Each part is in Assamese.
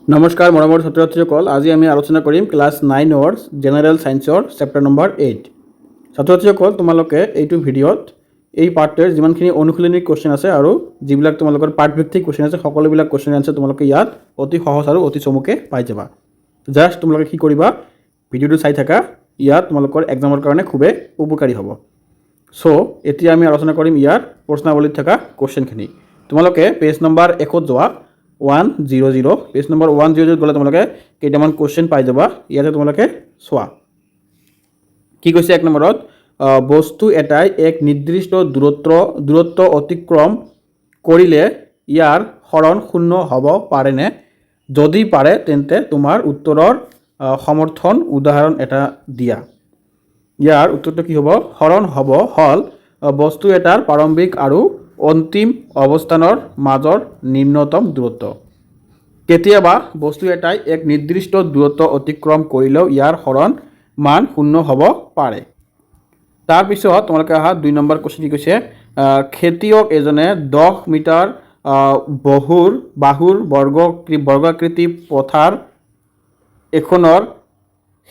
নমস্কাৰ মৰমৰ ছাত্ৰ ছাত্ৰীসকল, আজি আমি আলোচনা কৰিম ক্লাছ 9ৰ জেনেৰেল সায়েন্সৰ চেপ্টাৰ নম্বৰ 8। ছাত্ৰ ছাত্ৰীসকল, তোমালোকে এইটো ভিডিঅ'ত এই পাৰ্টৰ যিমানখিনি অনুশীলনী কোৱেশ্চন আছে আৰু যিবিলাক তোমালোকৰ পাৰ্ট ভিত্তিক কোৱেশ্চন আছে সকলোবিলাক কোৱেশ্চন আনসাৰ তোমালোকে ইয়াত অতি সহজ আৰু অতি চমুকে পাই যাবা। জাষ্ট তোমালোকে কি কৰিবা, ভিডিঅ'টো চাই থাকা, ইয়াত তোমালোকৰ এক্সামৰ কাৰণে খুবেই উপকাৰী হ'ব। সো এতিয়া আমি আলোচনা কৰিম ইয়াৰ প্ৰশ্নাৱলীত থকা কোৱেশ্চনখিনি। তোমালোকে পেজ নম্বৰ 1ত যোৱা 100 পেজ নম্বৰ 100 গ'লে তোমালোকে কেইটামান কোৱেশ্চন পাই যাবা। ইয়াতে তোমালোকে চোৱা কি কৈছে। এক নম্বৰত বস্তু এটাই এক নিৰ্দিষ্ট দূৰত্ব অতিক্ৰম কৰিলে ইয়াৰ হৰণ শূন্য হ'ব পাৰেনে? যদি পাৰে তেন্তে তোমাৰ উত্তৰৰ সমৰ্থন উদাহৰণ এটা দিয়া। ইয়াৰ উত্তৰটো কি হ'ব? হৰণ হ'ল বস্তু এটাৰ প্ৰাৰম্ভিক আৰু অন্তিম অৱস্থানৰ মাজৰ নিম্নতম দূৰত্ব। কেতিয়াবা বস্তু এটাই এক নিৰ্দিষ্ট দূৰত্ব অতিক্ৰম কৰিলেও ইয়াৰ হৰণ মান শূন্য হ'ব পাৰে। তাৰপিছত তোমালোকে অহা 2 নম্বৰ কোৱেশ্চন কি কৈছে, খেতিয়ক এজনে 10 মিটাৰ বাহুৰ বৰ্গাকৃতি পথাৰ এখনৰ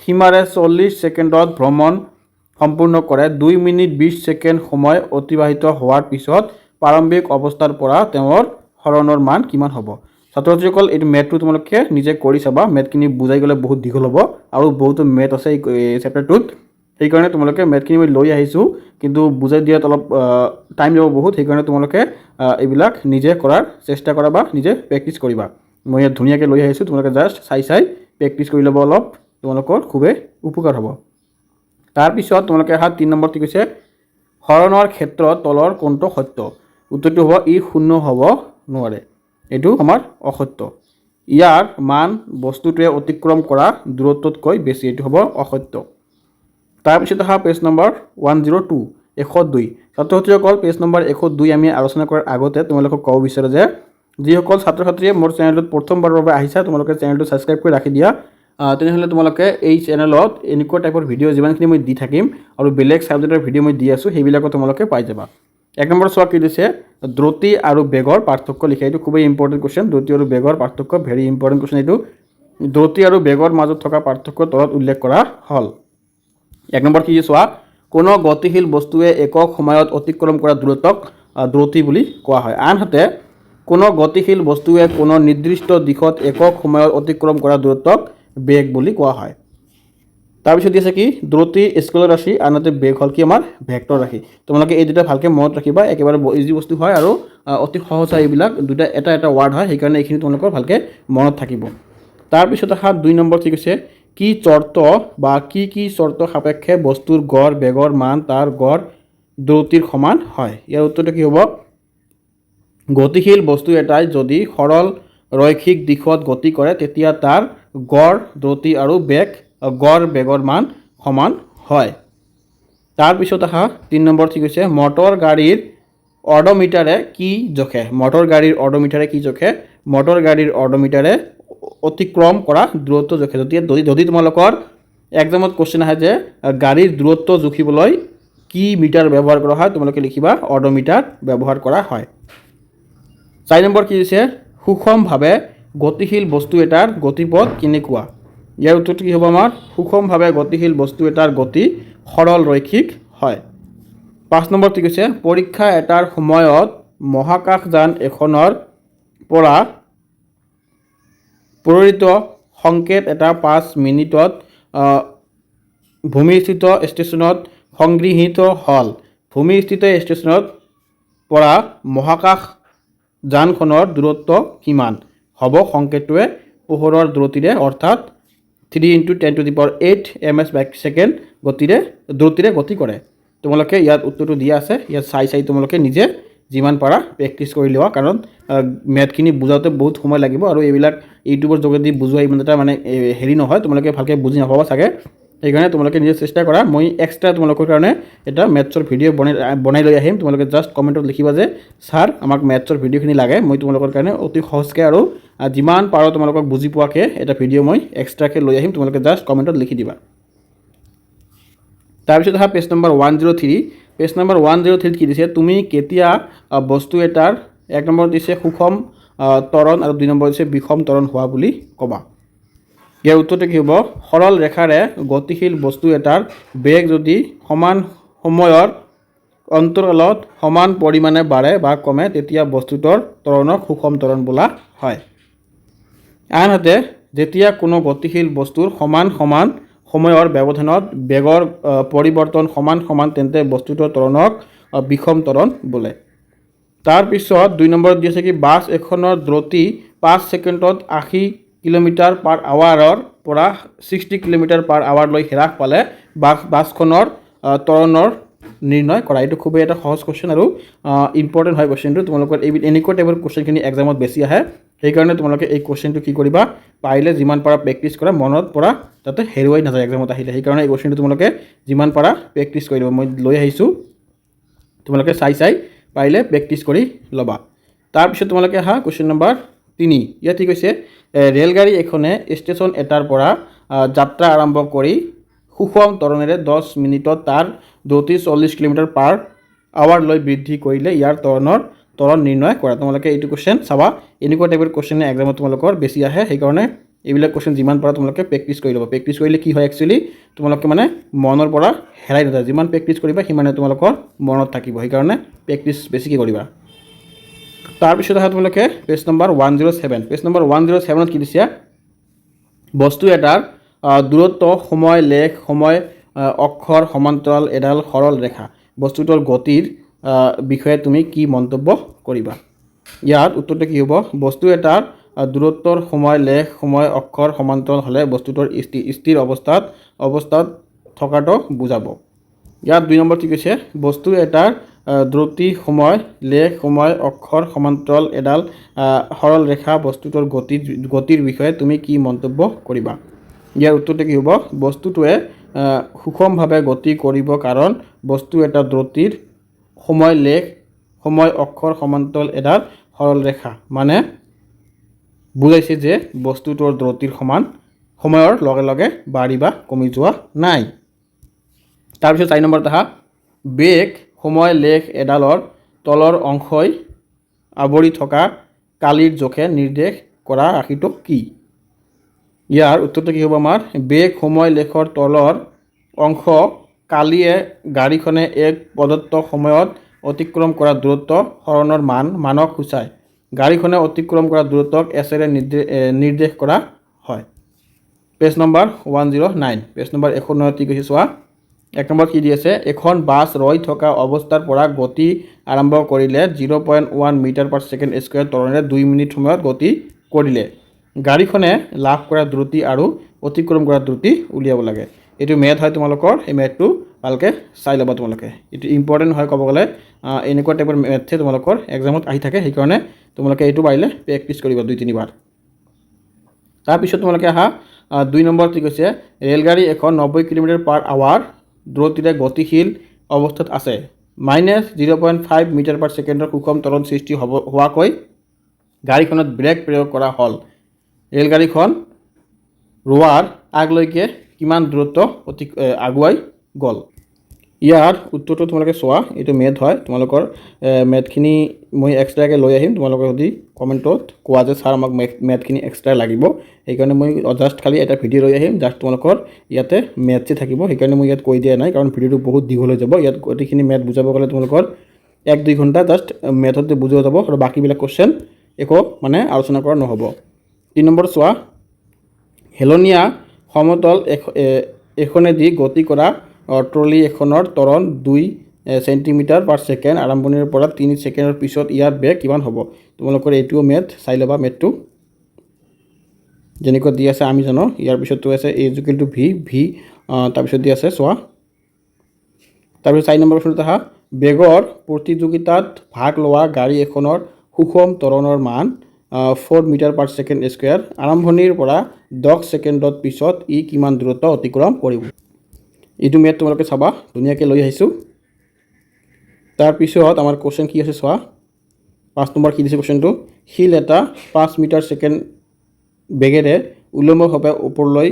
সীমাৰে 40 ছেকেণ্ডত ভ্ৰমণ সম্পূৰ্ণ কৰে। 2 মিনিট 20 ছেকেণ্ড সময় অতিবাহিত হোৱাৰ পিছত প্ৰাৰম্ভিক অৱস্থাৰ পৰা তেওঁৰ হৰণৰ মান কিমান হ'ব? ছাত্ৰ ছাত্ৰীসকল, এইটো মেথটো তোমালোকে নিজে কৰি চাবা। মেথখিনি বুজাই গ'লে বহুত দীঘল হ'ব আৰু বহুতো মেথ আছে এই চেপ্টাৰটোত। সেইকাৰণে তোমালোকে মেথখিনি মই লৈ আহিছোঁ, কিন্তু বুজাই দিয়াত অলপ টাইম যাব বহুত। সেইকাৰণে তোমালোকে এইবিলাক নিজে কৰাৰ চেষ্টা কৰা বা নিজে প্ৰেক্টিছ কৰিবা। মই ইয়াত ধুনীয়াকৈ লৈ আহিছোঁ, তোমালোকে জাষ্ট চাই প্ৰেক্টিছ কৰি ল'ব, অলপ তোমালোকৰ খুবেই উপকাৰ হ'ব। তাৰপিছত তোমালোকে অহা 3 নম্বৰ কি কৈছে, হৰণৰ ক্ষেত্ৰত তলৰ কোনটো সত্য? উত্তৰটো হ'ব ই শূন্য হ'ব নোৱাৰে। এইটো আমাৰ অসত্য। ইয়াৰ মান বস্তুটোৱে অতিক্ৰম কৰা দূৰত্বতকৈ বেছি, এইটো হ'ব অসত্য। তাৰপিছত অহা পেজ নম্বৰ 102 102। ছাত্ৰ ছাত্ৰীসকল, পেজ নম্বৰ 102 আমি আলোচনা কৰাৰ আগতে তোমালোকক ক'ব বিচাৰোঁ যে যিসকল ছাত্ৰ ছাত্ৰীয়ে মোৰ চেনেলটোত প্ৰথমবাৰৰ বাবে আহিছা, তোমালোকে চেনেলটো ছাবস্ক্ৰাইব কৰি ৰাখি দিয়া। তেনেহ'লে তোমালোকে এই চেনেলত এনেকুৱা টাইপৰ ভিডিঅ' যিমানখিনি মই দি থাকিম আৰু বেলেগ ছাবজেক্টৰ ভিডিঅ' মই দি আছোঁ, সেইবিলাকো তোমালোকে পাই যাবা। 1 নম্বৰ চোৱা কি দিছে, দ্ৰুতি আৰু বেগৰ পাৰ্থক্য লিখা। এইটো খুবেই ইম্পৰ্টেণ্ট কুৱেশ্যন। দ্ৰুতি আৰু বেগৰ পাৰ্থক্য ভেৰি ইম্পৰ্টেণ্ট কুৱেশ্যন এইটো। দ্ৰুতি আৰু বেগৰ মাজত থকা পাৰ্থক্য তলত উল্লেখ কৰা হ'ল। 1 নম্বৰ কি চোৱা, কোনো গতিশীল বস্তুৱে একক সময়ত অতিক্ৰম কৰা দূৰত্বক দ্ৰুতি বুলি কোৱা হয়। আনহাতে কোনো গতিশীল বস্তুৱে কোনো নিৰ্দিষ্ট দিশত একক সময়ত অতিক্ৰম কৰা দূৰত্বক বেগ বুলি কোৱা হয়। তাৰপিছত দিছে কি, দ্ৰুতি স্কেলাৰ ৰাশি, আনহাতে বেগ হ'ল কি আমাৰ ভেক্টৰ ৰাশি। তোমালোকে এই দুটা ভালকৈ মনত ৰাখিবা, একেবাৰে ইজি বস্তু হয় আৰু অতি সহজ হয়। এইবিলাক দুটা এটা ৱাৰ্ড হয়, সেইকাৰণে এইখিনি তোমালোকৰ ভালকৈ মনত থাকিব। তাৰপিছত অহা 2 নম্বৰ কি কৈছে, কি চৰ্ত বা কি চৰ্ত সাপেক্ষে বস্তুৰ গড় বেগৰ মান তাৰ গড় দ্ৰুতিৰ সমান হয়? ইয়াৰ উত্তৰটো কি হ'ব, গতিশীল বস্তু এটাই যদি সৰল ৰৈখিক দিশত গতি কৰে তেতিয়া তাৰ গড় দ্ৰুতি আৰু গড় বেগৰ মান সমান হয়। তাৰপিছত অহা 3 নম্বৰ কি কৈছে, মটৰ গাড়ীৰ অডোমিটাৰে কি জোখে? মটৰ গাড়ীৰ অডোমিটাৰে কি জোখে? মটৰ গাড়ীৰ অডোমিটাৰে অতিক্ৰম কৰা দূৰত্ব জোখে। যদি তোমালোকৰ এক্সামত কোৱেশ্চন আহে যে গাড়ীৰ দূৰত্ব জুখিবলৈ কি মিটাৰ ব্যৱহাৰ কৰা হয়, তোমালোকে লিখিবা অডোমিটাৰ ব্যৱহাৰ কৰা হয়। 4 নম্বৰ কি দিছে, সুষমভাৱে গতিশীল বস্তু এটাৰ গতিপথ কেনেকুৱা? ইয়াৰ উত্তৰটো কি হ'ব আমাৰ, সুষমভাৱে গতিশীল বস্তু এটাৰ গতি সৰল ৰৈখিক হয়। 5 নম্বৰ কি কৈছে, পৰীক্ষা এটাৰ সময়ত মহাকাশযান এখনৰ পৰা প্ৰেৰিত সংকেত এটা 5 মিনিটত ভূমিস্থিত ষ্টেচনত সংগৃহীত হ'ল। ভূমিস্থিত ষ্টেচনৰ পৰা মহাকাশযানখনৰ দূৰত্ব কিমান হ'ব? সংকেতটোৱে পোহৰৰ দ্ৰুতিৰে অৰ্থাৎ 3 × 10⁸ ms/s দ্ৰুতিৰে গতি কৰে। তোমালোকে ইয়াত উত্তৰটো দিয়া আছে, ইয়াত চাই তোমালোকে নিজে যিমান পাৰা প্ৰেক্টিছ কৰি লোৱা, কাৰণ মেথখিনি বুজাওঁতে বহুত সময় লাগিব আৰু এইবিলাক ইউটিউবৰ যোগেদি বুজোৱা ইমান এটা মানে হেৰি নহয়, তোমালোকে ভালকৈ বুজি নাপাবা চাগে। সেইকাৰণে তোমালোকে নিজে চেষ্টা কৰা। মই এক্সট্ৰা তোমালোকৰ কাৰণে এটা মেথছৰ ভিডিঅ' বনাই লৈ আহিম। তোমালোকে জাষ্ট কমেণ্টত লিখিবা যে ছাৰ আমাক মেথছৰ ভিডিঅ'খিনি লাগে। মই তোমালোকৰ কাৰণে অতি সহজকৈ আৰু যিমান পাৰোঁ তোমালোকক বুজি পোৱাকৈ এটা ভিডিঅ' মই এক্সট্ৰাকৈ লৈ আহিম। তোমালোকে জাষ্ট কমেণ্টত লিখি দিবা। তাৰপিছত অহা পেজ নম্বৰ 103। পেজ নম্বৰ 103 কি দিছে, তুমি কেতিয়া বস্তু এটাৰ 1 নম্বৰ দিছে সুষম ত্বৰণ আৰু 2 নম্বৰ হৈছে বিষম ত্বৰণ হোৱা বুলি ক'বা। ইয়াৰ উত্তৰটো কি হ'ব? সৰল ৰেখাৰে গতিশীল বস্তু এটাৰ বেগ যদি সমান সময়ৰ অন্তৰালত সমান পৰিমাণে বাঢ়ে বা কমে তেতিয়া বস্তুটোৰ ত্বৰণক সুষম ত্বৰণ বোলা হয়। আনহাতে যেতিয়া কোনো গতিশীল বস্তুৰ সমান সমান সময়ৰ ব্যৱধানত বেগৰ পৰিৱৰ্তন সমান সমান তেন্তে বস্তুটোৰ ত্বৰণক বিষম ত্বৰণ বোলে। তাৰপিছত 2 নম্বৰত দি আছে কি বাছ এখনৰ দ্ৰুতি 5 ছেকেণ্ডত 80 কিলোমিটাৰ পাৰ আৱাৰৰ পৰা 60 কিলোমিটাৰ পাৰ আৱাৰলৈ হ্ৰাস পালে বাছখনৰ ত্বৰণৰ নিৰ্ণয় কৰা। এইটো খুবেই এটা সহজ কুৱেশ্যন আৰু ইম্পৰ্টেণ্ট হয় কুৱেশ্যনটো। তোমালোকৰ এনেকুৱা টাইপৰ কুৱেশ্যনখিনি এক্সামত বেছি আহে, সেইকাৰণে তোমালোকে এই কুৱেশ্যনটো কি কৰিবা, পাৰিলে যিমান পাৰা প্ৰেক্টিছ কৰা, মনত পৰা যাতে হেৰুৱাই নাযায় এক্সামত আহিলে। সেইকাৰণে এই কুৱেশ্যনটো তোমালোকে যিমান পাৰা প্ৰেক্টিছ কৰি ল'বা। মই লৈ আহিছোঁ, তোমালোকে চাই পাৰিলে প্ৰেক্টিছ কৰি ল'বা। তাৰপিছত তোমালোকে আহা কুৱেশ্যন নম্বৰ 3। ইয়াত কি কৈছে, ৰেলগাড়ী এখনে ষ্টেচন এটাৰ পৰা যাত্ৰা আৰম্ভ কৰি সুষম ত্বৰণেৰে 10 মিনিটত তাৰ দ্ৰুতি 40 কিলোমিটাৰ পাৰ আৱাৰলৈ বৃদ্ধি কৰিলে ইয়াৰ ত্বৰণ নিৰ্ণয় কৰা। তোমালোকে এইটো কুৱেশ্যন চাবা, এনেকুৱা টাইপৰ কুৱেশ্যন এক্সামত তোমালোকৰ বেছি আহে, সেইকাৰণে এইবিলাক কুৱেশ্যন যিমান পাৰা তোমালোকে প্ৰেক্টিছ কৰি ল'বা। প্ৰেক্টিছ কৰিলে কি হয় একচুৱেলি তোমালোকে মানে মনৰ পৰা হেৰাই নাযায়। যিমান প্ৰেক্টিছ কৰিবা সিমানে তোমালোকৰ মনত থাকিব, সেইকাৰণে প্ৰেক্টিছ বেছিকৈ কৰিবা। তাৰপিছত আহা তোমালোকে পেজ নম্বৰ 107। পেজ নম্বৰ 107ত কি দিছে, বস্তু এটাৰ দূৰত্ব, সময়, লেখ, সময়, অক্ষৰ, সমান্তৰাল এডাল সৰল ৰেখা, বস্তুটোৰ গতিৰ বিষয়ে তুমি কি মন্তব্য কৰিবা। ইয়াত উত্তৰটো কি হ'ব, বস্তু এটাৰ দূৰত্বৰ, সময়, লেখ, সময়, অক্ষৰ সমান্তৰাল হ'লে বস্তুটোৰ স্থিৰ অৱস্থাত থকাটো বুজাব। ইয়াত 2 নম্বৰ কি কৈছে, বস্তু এটাৰ দ্ৰুতি, সময়, লেখ, সময়, অক্ষৰ সমান্তৰাল এডাল সৰল ৰেখা, বস্তুটোৰ গতিৰ বিষয়ে তুমি কি মন্তব্য কৰিবা। ইয়াৰ উত্তৰটো কি হ'ব, বস্তুটোৱে সুষমভাৱে গতি কৰিব কাৰণ বস্তু এটা দ্ৰুতিৰ, সময়, লেখ, সময়, অক্ষৰ সমান্তৰাল এডাল সৰল ৰেখা, মানে বুজাইছে যে বস্তুটোৰ দ্ৰুতিৰ সমান সময়ৰ লগে লগে বাঢ়ি বা কমি যোৱা নাই। তাৰপিছত 4 নম্বৰত আহা, বেগ, সময়, লেখ এডালৰ তলৰ অংশই আৱৰি থকা কালিৰ জোখে নিৰ্দেশ কৰা ৰাশিটো কি। ইয়াৰ উত্তৰটো কি হ'ব আমাৰ, বেগ, সময়, লেখৰ তলৰ অংশ কালিয়ে গাড়ীখনে এক প্ৰদত্ত সময়ত অতিক্ৰম কৰা দূৰত্ব সৰণৰ মানক সূচায়। গাড়ীখনে অতিক্ৰম কৰা দূৰত্বক এছেৰে নিৰ্দেশ কৰা হয়। Page number 109। পেজ নম্বৰ 109 কি কৈছে চোৱা। 1 নম্বৰ কি দি আছে, এখন বাছ ৰৈ থকা অৱস্থাৰ পৰা গতি আৰম্ভ কৰিলে 0.1 মিটাৰ পাৰ ছেকেণ্ড স্কুৱেৰ ত্বৰণেৰে 2 মিনিট সময়ত গতি কৰিলে গাড়ীখনে লাভ কৰা দ্ৰুতি আৰু অতিক্ৰম কৰা দ্ৰুতি উলিয়াব লাগে। এইটো মেথ হয় তোমালোকৰ, এই মেথটো ভালকৈ চাই ল'বা তোমালোকে। এইটো ইম্পৰ্টেণ্ট হয় ক'ব গ'লে, এনেকুৱা টাইপৰ মেথছে তোমালোকৰ এক্সামত আহি থাকে, সেইকাৰণে তোমালোকে এইটো পাৰিলে প্ৰেক্টিছ কৰিবা 2-3 বাৰ। তাৰপিছত তোমালোকে আহা 2 নম্বৰ কি কৈছে, ৰেলগাড়ী এখন 90 কিলোমিটাৰ পাৰ আৱাৰ দ্ৰুতিৰে গতিশীল অৱস্থাত আছে। -0.5 মিটাৰ পাৰ ছেকেণ্ডৰ সুষম ত্বৰণ সৃষ্টি হোৱাকৈ গাড়ীখনত ব্ৰেক প্ৰয়োগ কৰা হ'ল। ৰেলগাড়ীখন ৰোৱাৰ আগলৈকে কিমান দূৰত্ব আগুৱাই গ'ল। ইয়াৰ উত্তৰটো তোমালোকে চোৱা, এইটো মেথ হয় তোমালোকৰ। মেথখিনি মই এক্সট্ৰাকৈ লৈ আহিম, তোমালোকে যদি কমেণ্টত কোৱা যে ছাৰ আমাক মেথখিনি এক্সট্ৰা লাগিব, সেইকাৰণে মই জাষ্ট খালি এটা ভিডিঅ' লৈ আহিম, জাষ্ট তোমালোকৰ ইয়াতে মেথছে থাকিব, সেইকাৰণে মই ইয়াত কৈ দিয়া নাই, কাৰণ ভিডিঅ'টো বহুত দীঘল হৈ যাব। ইয়াত গোটেইখিনি মেথ বুজাব গ'লে তোমালোকৰ 1-2 ঘণ্টা জাষ্ট মেথতে বুজোৱা যাব, আৰু বাকীবিলাক কুৱেশ্যন একো মানে আলোচনা কৰা নহ'ব। 3 নম্বৰ চোৱা, হেলনীয়া সমতল এখনেদি গতি কৰা ট্ৰলি এখনৰ ত্বৰণ 2 চেণ্টিমিটাৰ পাৰ ছেকেণ্ড, আৰম্ভণিৰ পৰা 3 ছেকেণ্ডৰ পিছত ইয়াৰ বেগ কিমান হ'ব। তোমালোকৰ এইটোও মেথ চাই ল'বা। মেথটো যেনেকৈ দি আছে আমি জানো, ইয়াৰ পিছতটো আছে A=V, তাৰপিছত দি আছে চোৱা। তাৰপিছত 4 নম্বৰ প্ৰশ্নটো আহা, বেগৰ প্ৰতিযোগিতাত ভাগ লোৱা গাড়ী এখনৰ সুষম ত্বৰণৰ মান 4 মিটাৰ পাৰ ছেকেণ্ড স্কুৱেৰ, আৰম্ভণিৰ পৰা 10 ছেকেণ্ডৰ পিছত ই কিমান দূৰত্ব অতিক্ৰম কৰিব। এইটো মেথ তোমালোকে চাবা, ধুনীয়াকৈ লৈ আহিছোঁ। তাৰপিছত আমাৰ কুৱেশ্যন কি আছে চোৱা। 5 নম্বৰ কি দিছে কুৱেশ্যনটো, শিল এটা 5 মিটাৰ ছেকেণ্ড বেগেৰে উলম্বভাৱে ওপৰলৈ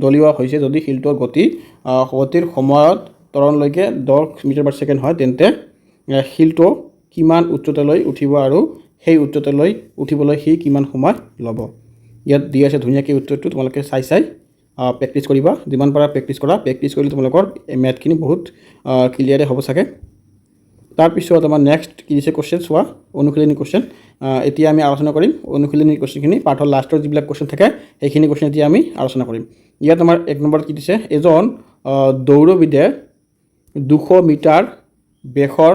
দলিওৱা হৈছে। যদি শিলটোৰ গতিৰ সময়ত ত্বৰণলৈকে 10 মিটাৰ পাৰ ছেকেণ্ড হয়, তেন্তে শিলটো কিমান উচ্চতালৈ উঠিব আৰু সেই উচ্চতালৈ উঠিবলৈ সি কিমান সময় ল'ব ইয়াত দি আছে ধুনীয়াকৈ উত্তৰটো তোমালোকে চাই প্ৰেক্টিছ কৰিবা যিমান পাৰা প্ৰেক্টিছ কৰিলে তোমালোকৰ মেথখিনি বহুত ক্লিয়াৰে হ'ব চাগে তাৰপিছত আমাৰ নেক্সট কি দিছে কোৱেশ্চন চোৱা অনুশীলনী কোৱেশ্চন এতিয়া আমি আলোচনা কৰিম অনুশীলনী কোৱেশ্চনখিনি পাঠৰ লাষ্টৰ যিবিলাক কোৱেশ্চন থাকে সেইখিনি কোৱেশ্চন এতিয়া আমি আলোচনা কৰিম ইয়াত আমাৰ 1 নম্বৰত কি দিছে এজন দৌৰবিদে 200 মিটাৰ বেগৰ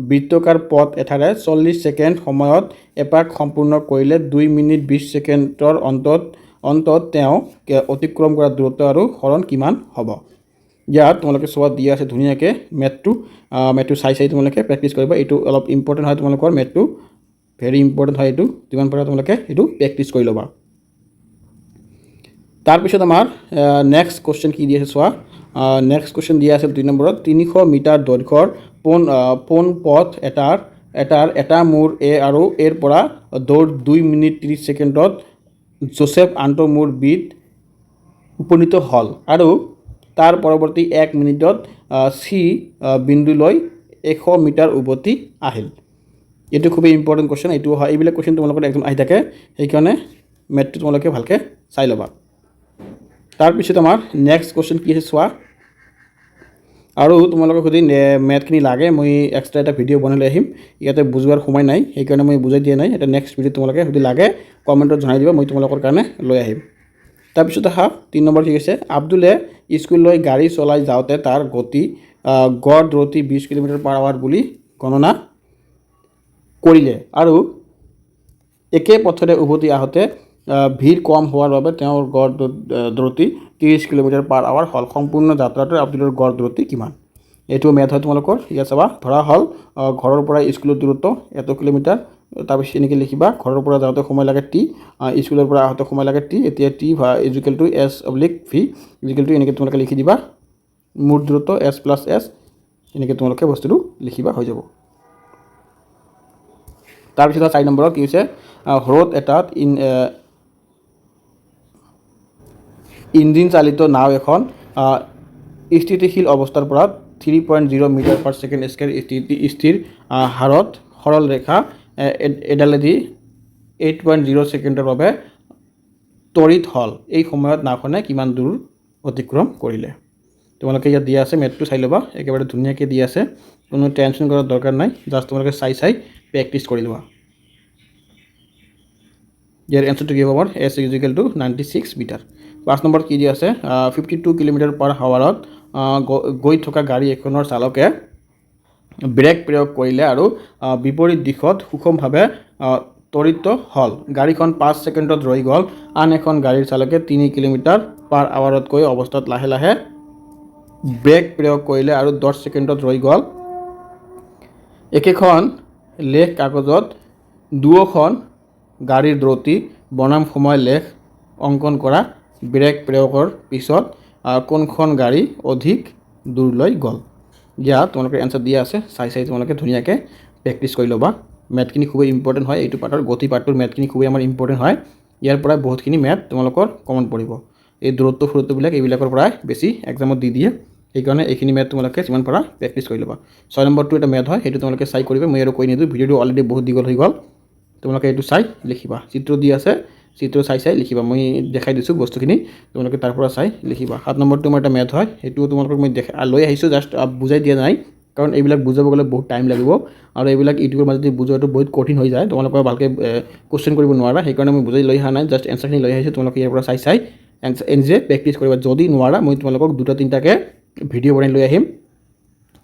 বৃত্তাকাৰ পথ এঠাৰে 40 ছেকেণ্ড সময়ত এপাক সম্পূৰ্ণ কৰিলে 2 মিনিট 20 ছেকেণ্ডৰ অন্তত তেওঁ অতিক্ৰম কৰা দূৰত্ব আৰু হৰণ কিমান হ'ব ইয়াত তোমালোকে চোৱা দিয়া আছে ধুনীয়াকৈ মেথটো চাই তোমালোকে প্ৰেক্টিছ কৰিবা এইটো অলপ ইম্পৰ্টেণ্ট হয় তোমালোকৰ মেথটো ভেৰি ইম্পৰ্টেণ্ট হয় এইটো যিমান পাৰা তোমালোকে এইটো প্ৰেক্টিছ কৰি ল'বা তাৰপিছত আমাৰ নেক্সট কোৱেশ্চন কি দি আছে চোৱা নেক্সট কোৱেশ্চন দিয়া আছে 2 নম্বৰত 300 মিটাৰ দৈৰ্ঘ্যৰ পোন পথ এটা মূৰ এ আৰু এৰ পৰা দৌৰ 2 মিনিট 30 ছেকেণ্ডত জোসেফ আন্তঃমূৰ বিত উপনীত হ'ল আৰু তাৰ পৰৱৰ্তী 1 মিনিটত সি বিন্দুলৈ 100 মিটাৰ উভতি আহিল এইটো খুবেই ইম্পৰ্টেণ্ট কোৱেশ্চন এইটো হয় এইবিলাক কোৱেশ্চন তোমালোকৰ একদম আহি থাকে সেইকাৰণে মেথটো তোমালোকে ভালকৈ চাই ল'বা তাৰপিছত আমাৰ নেক্সট কোৱেশ্চন কি আছে চোৱা আৰু তোমালোকক যদি মেথখিনি লাগে মই এক্সট্ৰা এটা ভিডিঅ' বনাই লৈ আহিম ইয়াতে বুজোৱাৰ সময় নাই সেইকাৰণে মই বুজাই দিয়া নাই এটা নেক্সট ভিডিঅ' তোমালোকে যদি লাগে কমেণ্টত জনাই দিবা মই তোমালোকৰ কাৰণে লৈ আহিম তাৰপিছত আহা 3 নম্বৰ ঠিক আছে আব্দুলে স্কুললৈ গাড়ী চলাই যাওঁতে তাৰ গড় দ্ৰুতি 20 কিলোমিটাৰ/আৱাৰ বুলি গণনা কৰিলে আৰু একে পথৰে উভতি আহোঁতে ভিৰ কম হোৱাৰ বাবে তেওঁৰ গড় দ্ৰুতি 30 কিলোমিটাৰ/আৱাৰ হ'ল সম্পূৰ্ণ যাত্ৰাটোৰ আব্দুলৰ গড় দ্ৰুতি কিমান এইটো মেথ হয় তোমালোকৰ ইয়াত চাবা ধৰা হ'ল ঘৰৰ পৰা স্কুলৰ দূৰত্ব 1 কিলোমিটাৰ তাৰপিছত এনেকৈ লিখিবা ঘৰৰ পৰা যাওঁতে সময় লাগে টি স্কুলৰ পৰা আহোঁতে সময় লাগে টি এতিয়া t equal to s oblique v equal to এনেকৈ তোমালোকে লিখি দিবা মুঠ দূৰত্ব এছ প্লাছ এছ এনেকৈ তোমালোকে বস্তুটো লিখিবা হৈ যাব তাৰপিছত 4 নম্বৰত কি হৈছে হ্ৰদ এটাত ইঞ্জিন চালিত নাও এখন স্থিতিশীল অৱস্থাৰ পৰা 3.0 মিটাৰ/ছেকেণ্ড স্কয়াৰ স্থিৰ হাৰত সৰল ৰেখা এডালেদি 8.0 ছেকেণ্ডৰ বাবে ত্বৰিত হ'ল এই সময়ত নাওখনে কিমান দূৰ অতিক্ৰম কৰিলে তোমালোকে ইয়াত দিয়া আছে মেথটো চাই ল'বা একেবাৰে ধুনীয়াকৈ দিয়া আছে কোনো টেনশ্যন কৰাৰ দৰকাৰ নাই জাষ্ট তোমালোকে চাই প্ৰেক্টিছ কৰি লোৱা ইয়াৰ এনসাৰটো কি হ'ব এছ ইকুৱেল টু 96 মিটাৰ 5 নম্বৰত কি দিয়া আছে 52 কিলোমিটাৰ/আৱাৰত গৈ থকা গাড়ী এখনৰ চালকে ব্ৰেক প্ৰয়োগ কৰিলে আৰু বিপৰীত দিশত সুষমভাৱে ত্বৰিত হ'ল গাড়ীখন 5 ছেকেণ্ডত ৰৈ গ'ল আন এখন গাড়ীৰ চালকে 3 কিলোমিটাৰ/আৱাৰতকৈ অৱস্থাত লাহে লাহে ব্ৰেক প্ৰয়োগ কৰিলে আৰু 10 ছেকেণ্ডত ৰৈ গ'ল একেখন লেখ কাগজত দুয়োখন গাড়ীৰ দ্ৰুতি বনাম সময় লেখ অংকন কৰা ব্ৰেক প্ৰয়োগৰ পিছত কোনখন গাড়ী অধিক দূৰলৈ গ'ল ইয়াত তোমালোকে এনসাৰ দিয়া আছে চাই তোমালোকে ধুনীয়াকৈ প্ৰেক্টিছ কৰি ল'বা মেথখিনি খুবেই ইম্পৰ্টেণ্ট হয় এইটো পাৰ্টৰ গতি পাৰ্টটোৰ মেথখিনি খুবেই আমাৰ ইম্পৰ্টেণ্ট হয় ইয়াৰ পৰা বহুতখিনি মেথ তোমালোকৰ কমন পৰিব এই দূৰত্ববিলাক এইবিলাকৰ পৰাই বেছি এক্সামত দি দিয়ে সেইকাৰণে এইখিনি মেথ তোমালোকে যিমান পাৰা প্ৰেক্টিছ কৰি ল'বা 6 নম্বৰটো এটা মেথ হয় সেইটো তোমালোকে চাই কৰিবা মই আৰু কৈ নিদিওঁ ভিডিঅ'টো অলৰেডি বহুত দীঘল হৈ গ'ল তোমালোকে এইটো চাই লিখিবা চিত্ৰ দি আছে চিত্ৰ চাই লিখিবা মই দেখাই দিছোঁ বস্তুখিনি তোমালোকে তাৰ পৰা চাই লিখিবা 7 নম্বৰটো তোমাৰ এটা মেথ হয় সেইটো তোমালোকক মই লৈ আহিছোঁ জাষ্ট বুজাই দিয়া নাই কাৰণ এইবিলাক বুজাব গ'লে বহুত টাইম লাগিব আৰু এইবিলাক ইউটিউবৰ মাজতে বুজোৱাটো বহুত কঠিন হৈ যায় তোমালোকে ভালকৈ কোৱেশ্চন কৰিব নোৱাৰা সেইকাৰণে মই বুজাই লৈ অহা নাই জাষ্ট এনসাৰখিনি লৈ আহিছোঁ তোমালোকে ইয়াৰ পৰা চাই নিজে প্ৰেক্টিছ কৰিবা যদি নোৱাৰা মই তোমালোকক 2-3টাকৈ ভিডিঅ' বনাই লৈ আহিম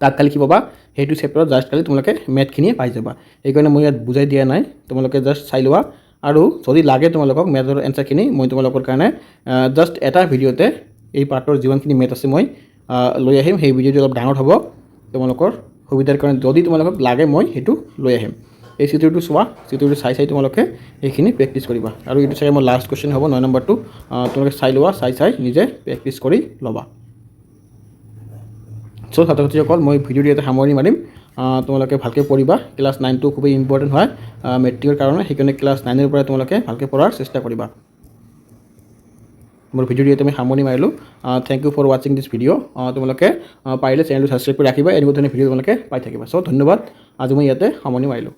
তাত খালি কি পাবা সেইটো চেপ্টাৰত জাষ্ট খালি তোমালোকে মেথখিনিয়ে পাই যাবা সেইকাৰণে মই ইয়াত বুজাই দিয়া নাই তোমালোকে জাষ্ট চাই লোৱা আৰু যদি লাগে তোমালোকক মেথৰ এনসাৰখিনি মই তোমালোকৰ কাৰণে জাষ্ট এটা ভিডিঅ'তে এই পাৰ্টৰ যিমানখিনি মেথ আছে মই লৈ আহিম সেই ভিডিঅ'টো অলপ ডাঙৰ হ'ব তোমালোকৰ সুবিধাৰ কাৰণে যদি তোমালোকক লাগে মই সেইটো লৈ আহিম এই চিত্ৰটো চোৱা চিত্ৰটো চাই তোমালোকে এইখিনি প্ৰেক্টিছ কৰিবা আৰু এইটো চাগে মোৰ লাষ্ট কুৱেশ্যন হ'ব 9 নম্বৰটো তোমালোকে চাই লোৱা চাই নিজে প্ৰেক্টিছ কৰি ল'বা চ' ছাত্ৰ ছাত্ৰীসকল মই ভিডিঅ'টো ইয়াতে সামৰণি মাৰিম তোমালোকে ভালকৈ পঢ়িবা ক্লাছ 9টো খুবেই ইম্পৰ্টেণ্ট হয় মেট্ৰিকৰ কাৰণে সেইকাৰণে ক্লাছ 9ৰ পৰা তোমালোকে ভালকৈ পঢ়াৰ চেষ্টা কৰিবা মোৰ ভিডিঅ'টো ইয়াতে আমি সামৰণি মাৰিলোঁ থেংক ইউ ফৰ ৱাচিং দিছ ভিডিঅ' তোমালোকে পাৰিলে চেনেলটো ছাবস্ক্ৰাইব কৰি ৰাখিবা এনেকুৱা ধৰণৰ ভিডিঅ' তোমালোকে পাই থাকিবা চ' ধন্যবাদ আজি মই ইয়াতে সামৰণি মাৰিলোঁ